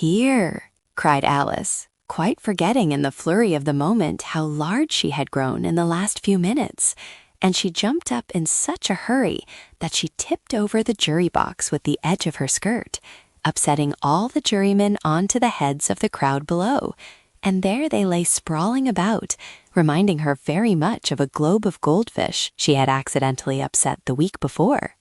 "Here!" cried Alice, quite forgetting in the flurry of the moment how large she had grown in the last few minutes, and she jumped up in such a hurry that she tipped over the jury box with the edge of her skirt, upsetting all the jurymen onto the heads of the crowd below, and there they lay sprawling about, reminding her very much of a globe of goldfish she had accidentally upset the week before.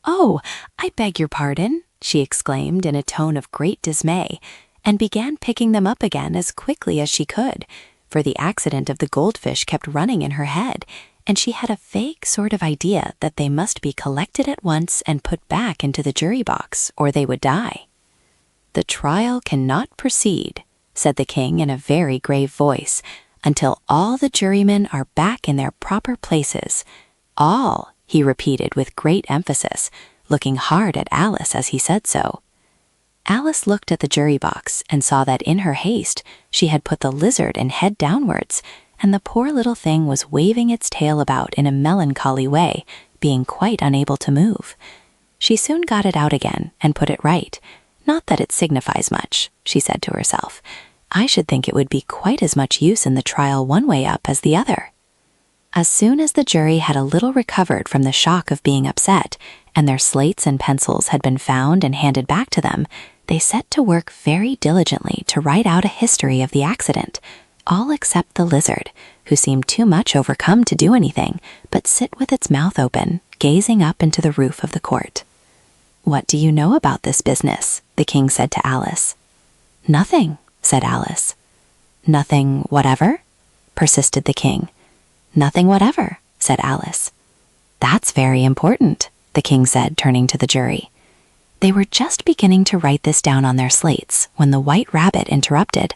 "Oh, I beg your pardon," she exclaimed in a tone of great dismay, and began picking them up again as quickly as she could, for the accident of the goldfish kept running in her head, and she had a vague sort of idea that they must be collected at once and put back into the jury box, or they would die. "The trial cannot proceed," said the king in a very grave voice, "until all the jurymen are back in their proper places. All," he repeated with great emphasis, looking hard at Alice as he said so. Alice looked at the jury box and saw that in her haste she had put the lizard in head downwards, and the poor little thing was waving its tail about in a melancholy way, being quite unable to move. She soon got it out again and put it right. "Not that it signifies much," she said to herself. "I should think it would be quite as much use in the trial one way up as the other." As soon as the jury had a little recovered from the shock of being upset, and their slates and pencils had been found and handed back to them, they set to work very diligently to write out a history of the accident, all except the lizard, who seemed too much overcome to do anything but sit with its mouth open, gazing up into the roof of the court. "What do you know about this business?" the king said to Alice. "Nothing," said Alice. "Nothing whatever?" persisted the king. "Nothing whatever," said Alice. "That's very important," the king said, turning to the jury. They were just beginning to write this down on their slates when the White Rabbit interrupted.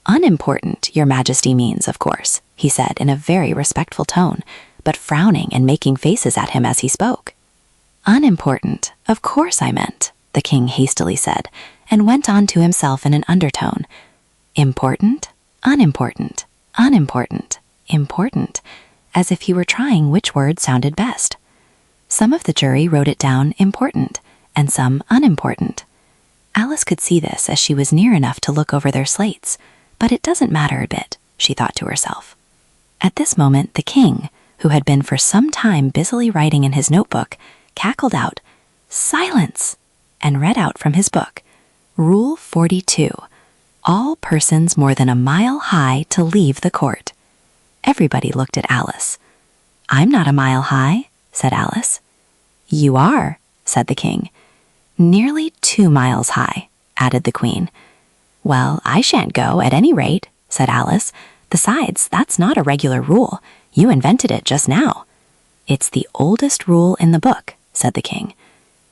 "Unimportant, your majesty means, of course," he said in a very respectful tone, but frowning and making faces at him as he spoke. "Unimportant, of course I meant," the king hastily said, and went on to himself in an undertone. "Important, unimportant, unimportant, important," as if he were trying which word sounded best. Some of the jury wrote it down important, and some unimportant. Alice could see this as she was near enough to look over their slates, but it doesn't matter a bit, she thought to herself. At this moment, the king, who had been for some time busily writing in his notebook, cackled out, "Silence!" and read out from his book, "Rule 42, all persons more than a mile high to leave the court." Everybody looked at Alice. "I'm not a mile high," said Alice. "You are," said the king. "Nearly 2 miles high," added the queen. "Well, I shan't go at any rate," said Alice. "Besides, that's not a regular rule. You invented it just now." "It's the oldest rule in the book," said the king.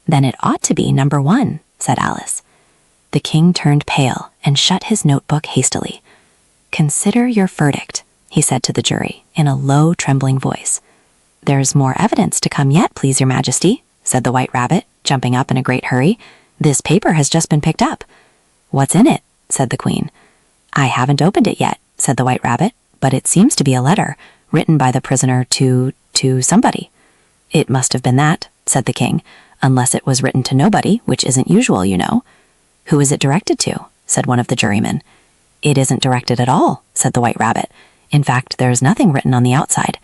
"Then it ought to be number 1, said Alice. The king turned pale and shut his notebook hastily. "Consider your verdict," he said to the jury in a low, trembling voice. "There's more evidence to come yet, please your majesty," said the White Rabbit, jumping up in a great hurry. "This paper has just been picked up." "What's in it?" said the queen. "I haven't opened it yet," said the White Rabbit, "but it seems to be a letter, written by the prisoner to somebody." "It must have been that," said the king, "unless it was written to nobody, which isn't usual, you know." "Who is it directed to?" said one of the jurymen. "It isn't directed at all," said the White Rabbit. "In fact, there's nothing written on the outside."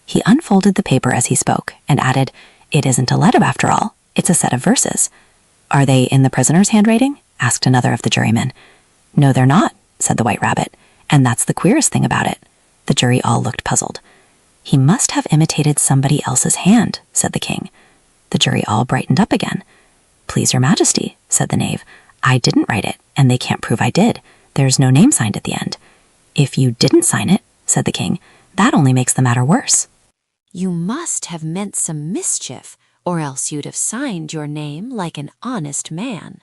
He unfolded the paper as he spoke and added, "It isn't a letter after all. It's a set of verses." "Are they in the prisoner's handwriting?" asked another of the jurymen. "No, they're not," said the White Rabbit, "and that's the queerest thing about it." The jury all looked puzzled. "He must have imitated somebody else's hand," said the king. The jury all brightened up again. "Please your majesty," said the knave, "I didn't write it, and they can't prove I did. There's no name signed at the end." "If you didn't sign it," said the king, "that only makes the matter worse." "You must have meant some mischief, or else you'd have signed your name like an honest man."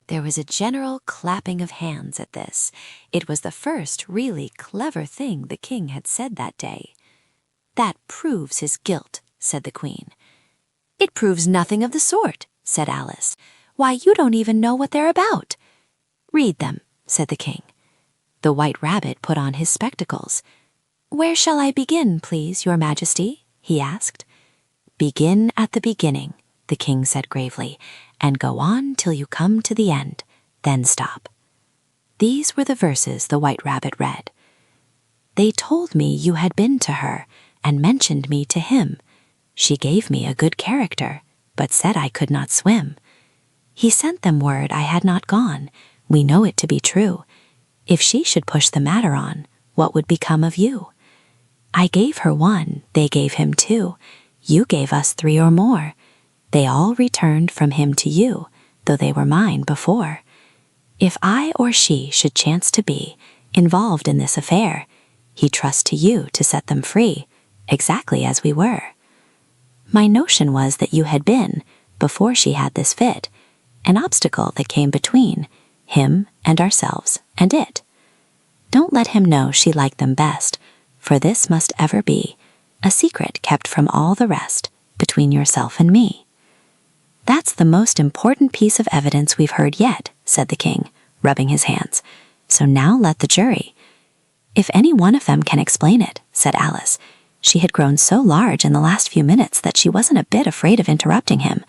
There was a general clapping of hands at this. It was the first really clever thing the king had said that day. "That proves his guilt," said the queen. "It proves nothing of the sort," said Alice. "Why, you don't even know what they're about." "Read them," said the king. The White Rabbit put on his spectacles. "Where shall I begin, please, your majesty?" he asked. "Begin at the beginning," the king said gravely, "and go on till you come to the end. then stop. These were the verses the White Rabbit read. They told me you had been to her and mentioned me to him. She gave me a good character, but said I could not swim. He sent them word I had not gone. We know it to be true. If she should push the matter on, what would become of you? I gave her 1, they gave him 2. You gave us 3 or more. They all returned from him to you, though they were mine before. If I or she should chance to be involved in this affair, he trusts to you to set them free, exactly as we were. My notion was that you had been, before she had this fit, an obstacle that came between him and ourselves and it. Don't let him know she liked them best, for this must ever be a secret kept from all the rest between yourself and me. That's the most important piece of evidence we've heard yet, said the king, rubbing his hands. So now let the jury. If any one of them can explain it, said Alice. She had grown so large in the last few minutes that she wasn't a bit afraid of interrupting him.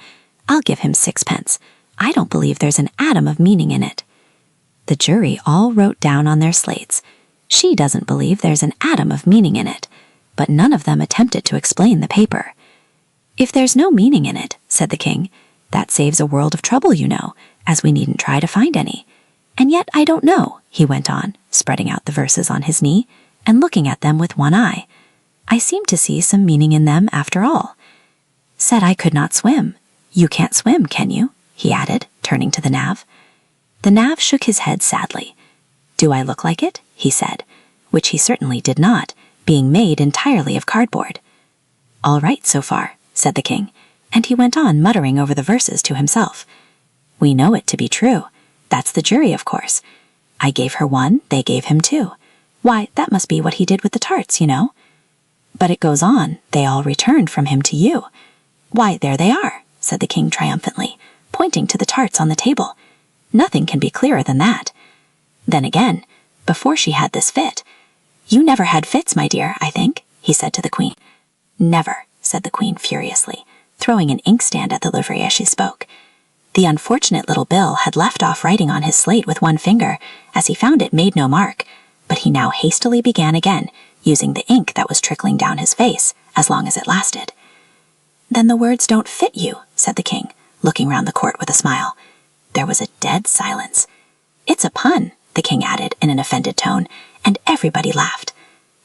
I'll give him 6pence. I don't believe there's an atom of meaning in it. The jury all wrote down on their slates, she doesn't believe there's an atom of meaning in it, but none of them attempted to explain the paper. If there's no meaning in it, said the king, that saves a world of trouble, you know, as we needn't try to find any. And yet I don't know, he went on, spreading out the verses on his knee and looking at them with one eye. I seem to see some meaning in them after all. Said I could not swim. You can't swim, can you? He added, turning to the nav. The nav shook his head sadly. Do I look like it? He said, which he certainly did not, being made entirely of cardboard. All right so far, said the king, and he went on muttering over the verses to himself. We know it to be true. That's the jury, of course. I gave her 1, they gave him 2. Why, that must be what he did with the tarts, you know. But it goes on, they all returned from him to you. Why, there they are, said the king triumphantly, pointing to the tarts on the table. Nothing can be clearer than that. Then again, before she had this fit. You never had fits, my dear, I think, he said to the queen. Never, said the queen furiously, throwing an inkstand at the livery as she spoke. The unfortunate little Bill had left off writing on his slate with 1 finger, as he found it made no mark, but he now hastily began again, using the ink that was trickling down his face, as long as it lasted. Then the words don't fit you, said the king, looking round the court with a smile. There was a dead silence. It's a pun, the king added in an offended tone, and everybody laughed.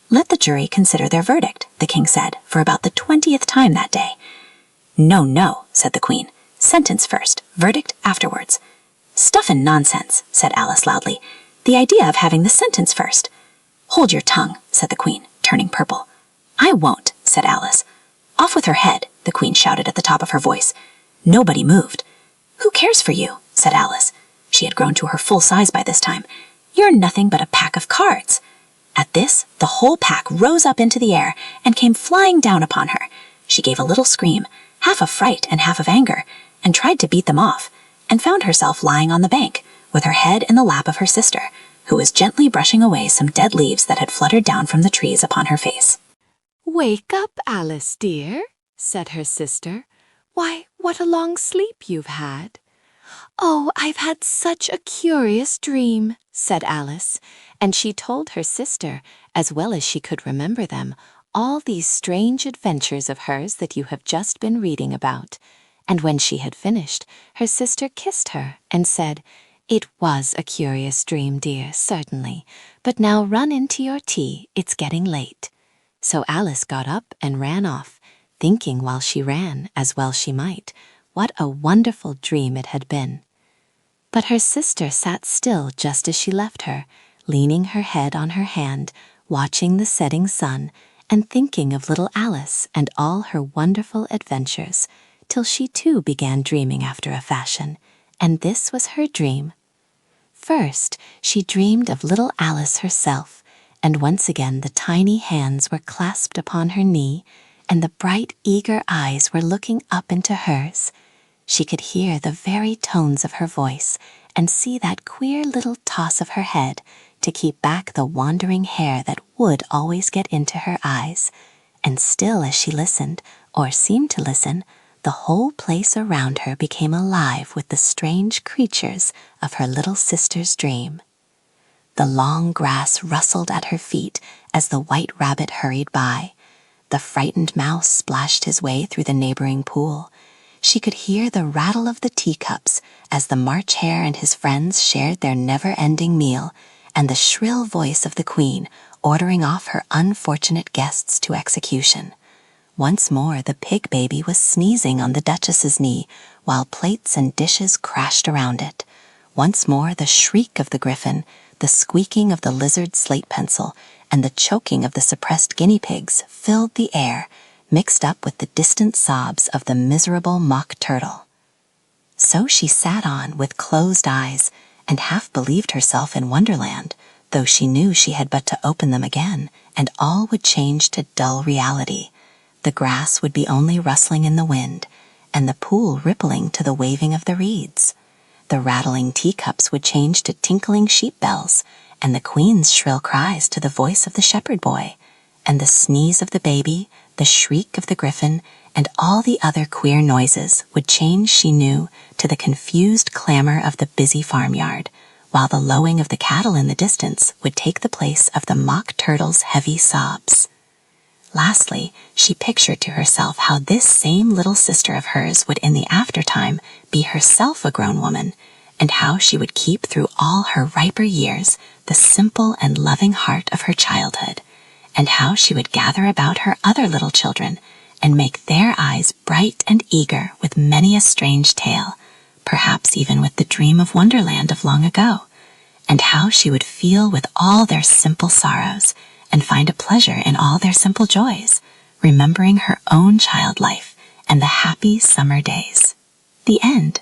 Let the jury consider their verdict, the king said, for about the 20th time that day. No, no, said the queen. Sentence first, verdict afterwards. Stuff and nonsense, said Alice loudly. The idea of having the sentence first. Hold your tongue, said the queen, turning purple. I won't, said Alice. Off with her head, the queen shouted at the top of her voice. Nobody moved. Who cares for you, said Alice. She had grown to her full size by this time. You're nothing but a pack of cards. At this, the whole pack rose up into the air and came flying down upon her. She gave a little scream, half of fright and half of anger, and tried to beat them off, and found herself lying on the bank, with her head in the lap of her sister, who was gently brushing away some dead leaves that had fluttered down from the trees upon her face. Wake up, Alice, dear, said her sister. Why, what a long sleep you've had. Oh, I've had such a curious dream, said Alice, and she told her sister, as well as she could remember them, all these strange adventures of hers that you have just been reading about. And when she had finished, her sister kissed her and said, It was a curious dream, dear, certainly, but now run into your tea, it's getting late. So Alice got up and ran off, thinking while she ran, as well she might, what a wonderful dream it had been. But her sister sat still just as she left her, leaning her head on her hand, watching the setting sun, and thinking of little Alice and all her wonderful adventures, till she too began dreaming after a fashion, and this was her dream. First, she dreamed of little Alice herself, and once again the tiny hands were clasped upon her knee, and the bright, eager eyes were looking up into hers. She could hear the very tones of her voice, and see that queer little toss of her head to keep back the wandering hair that would always get into her eyes. And still as she listened, or seemed to listen, the the whole place around her became alive with the strange creatures of her little sister's dream. The long grass rustled at her feet as the white rabbit hurried by. The frightened mouse splashed his way through the neighboring pool. She could hear the rattle of the teacups as the March Hare and his friends shared their never-ending meal, and the shrill voice of the Queen ordering off her unfortunate guests to execution. Once more the pig baby was sneezing on the Duchess's knee, while plates and dishes crashed around it. Once more the shriek of the griffin, the squeaking of the lizard's slate pencil, and the choking of the suppressed guinea pigs filled the air, mixed up with the distant sobs of the miserable mock turtle. So she sat on with closed eyes, and half believed herself in Wonderland, though she knew she had but to open them again, and all would change to dull reality. The grass would be only rustling in the wind, and the pool rippling to the waving of the reeds. The rattling teacups would change to tinkling sheep bells, and the Queen's shrill cries to the voice of the shepherd boy, and the sneeze of the baby, the shriek of the griffin, and all the other queer noises would change, she knew, to the confused clamor of the busy farmyard, while the lowing of the cattle in the distance would take the place of the mock turtle's heavy sobs. Lastly, she pictured to herself how this same little sister of hers would in the aftertime be herself a grown woman, and how she would keep through all her riper years the simple and loving heart of her childhood, and how she would gather about her other little children and make their eyes bright and eager with many a strange tale, perhaps even with the dream of Wonderland of long ago, and how she would feel with all their simple sorrows and find a pleasure in all their simple joys, remembering her own child life and the happy summer days. The end.